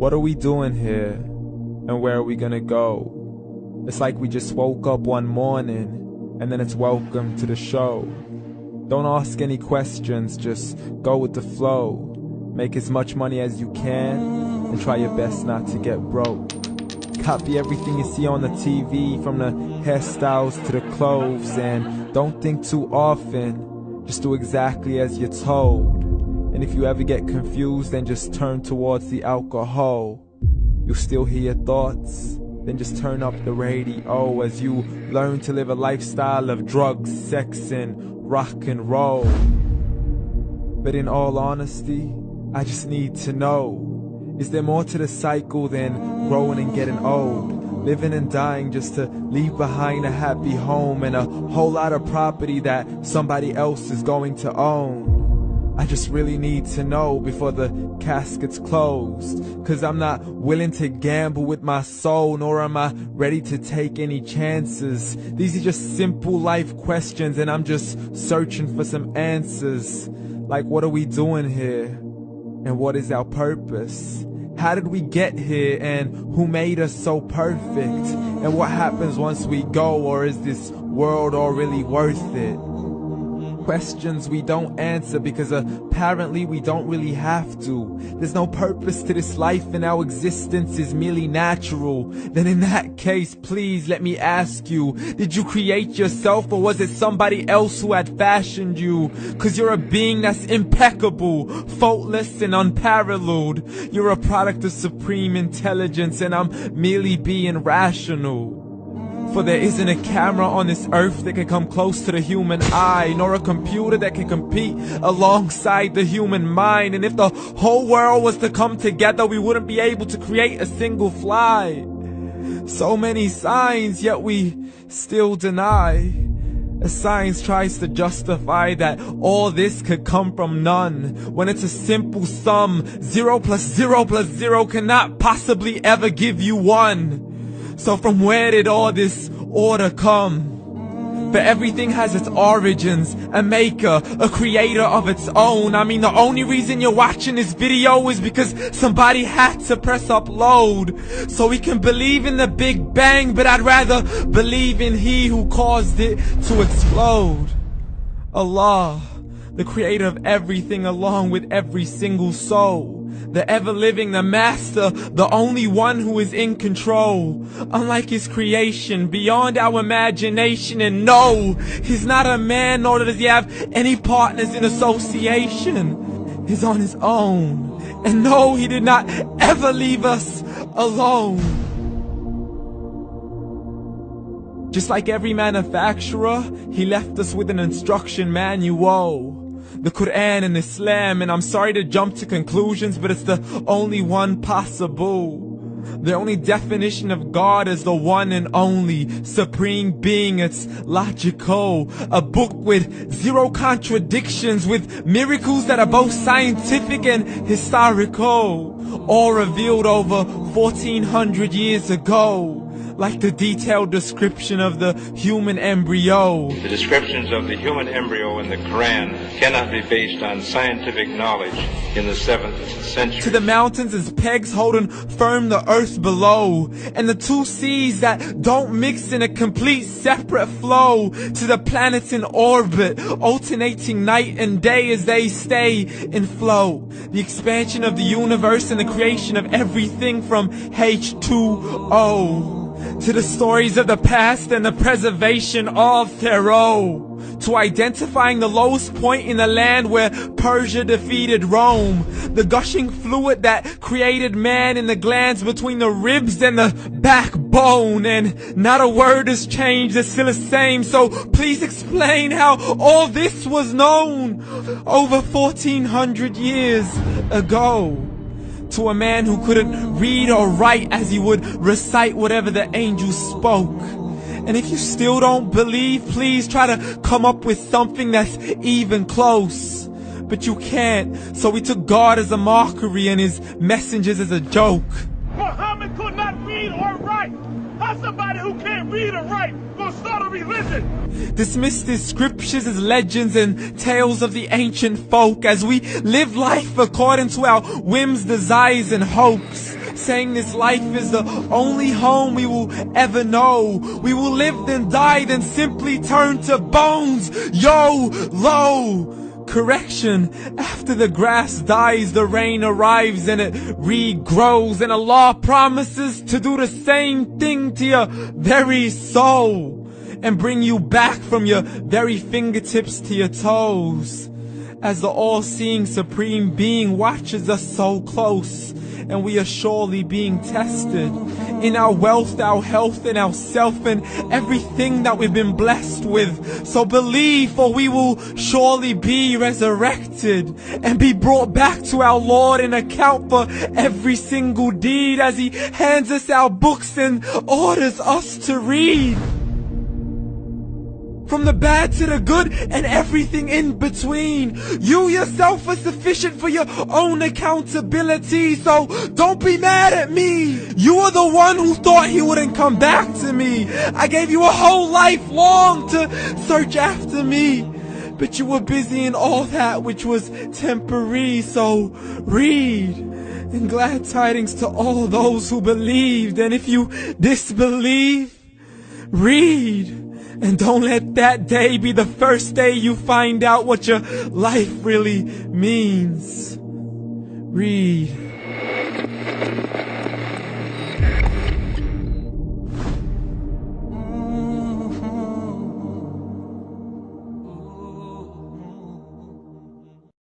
What are we doing here? And where are we gonna go? It's like we just woke up one morning and then it's welcome to the show. Don't ask any questions, just go with the flow. Make as much money as you can and try your best not to get broke. Copy everything you see on the TV, from the hairstyles to the clothes, and don't think too often, just do exactly as you're told. And if you ever get confused, then just turn towards the alcohol. You'll still hear your thoughts, then just turn up the radio as you learn to live a lifestyle of drugs, sex, and rock and roll. But in all honesty, I just need to know, is there more to the cycle than growing and getting old? Living and dying just to leave behind a happy home and a whole lot of property that somebody else is going to own. I just really need to know before the casket's closed, 'cause I'm not willing to gamble with my soul, nor am I ready to take any chances. These are just simple life questions and I'm just searching for some answers. Like, what are we doing here? And what is our purpose? How did we get here, and who made us so perfect? And what happens once we go, or is this world all really worth it? Questions we don't answer because apparently we don't really have to. There's no purpose to this life and our existence is merely natural. Then in that case, please let me ask you, did you create yourself, or was it somebody else who had fashioned you? 'Cause you're a being that's impeccable, faultless and unparalleled. You're a product of supreme intelligence and I'm merely being rational. For there isn't a camera on this earth that can come close to the human eye, nor a computer that can compete alongside the human mind. And if the whole world was to come together, we wouldn't be able to create a single fly. So many signs, yet we still deny. As science tries to justify that all this could come from none, when it's a simple sum. 0 plus 0 plus 0 cannot possibly ever give you 1. So from where did all this order come? For everything has its origins, a maker, a creator of its own. I mean, the only reason you're watching this video is because somebody had to press upload. So we can believe in the Big Bang, but I'd rather believe in He who caused it to explode. Allah, the creator of everything along with every single soul. The ever-living, the master, the only one who is in control. Unlike his creation, beyond our imagination. And no, he's not a man, nor does he have any partners in association. He's on his own. And no, he did not ever leave us alone. Just like every manufacturer, he left us with an instruction manual. The Quran and Islam, and I'm sorry to jump to conclusions, but it's the only one possible. The only definition of God is the one and only supreme being. It's logical, a book with 0 contradictions, with miracles that are both scientific and historical, all revealed over 1400 years ago. Like the detailed description of the human embryo. The descriptions of the human embryo in the Quran cannot be based on scientific knowledge in the 7th century. To the mountains as pegs holding firm the earth below, and the 2 seas that don't mix in a complete separate flow. To the planets in orbit, alternating night and day as they stay in flow. The expansion of the universe and the creation of everything from H2O. To the stories of the past and the preservation of Pharaoh. To identifying the lowest point in the land where Persia defeated Rome. The gushing fluid that created man in the glands between the ribs and the backbone. And not a word has changed, it's still the same. So please explain how all this was known over 1400 years ago. To a man who couldn't read or write, as he would recite whatever the angels spoke. And if you still don't believe, please try to come up with something that's even close. But you can't, so we took God as a mockery and his messengers as a joke. Muhammad could not read or write. How's somebody who can't read or write gonna start a religion? Dismiss these scriptures as legends and tales of the ancient folk, as we live life according to our whims, desires, and hopes. saying this life is the only home we will ever know. We will live then die, then simply turn to bones. YOLO! Correction, after the grass dies, the rain arrives and it regrows, and Allah promises to do the same thing to your very soul and bring you back from your very fingertips to your toes, as the all-seeing supreme being watches us so close, and we are surely being tested in our wealth, our health, and our self, and everything that we've been blessed with. So believe, for we will surely be resurrected and be brought back to our Lord and account for every single deed, as He hands us our books and orders us to read. From the bad to the good and everything in between. You yourself are sufficient for your own accountability, so don't be mad at me. You are the one who thought He wouldn't come back to me. I gave you a whole life long to search after me, but you were busy in all that which was temporary. So read, and glad tidings to all those who believed. And if you disbelieve, read. And don't let that day be the first day you find out what your life really means. Read.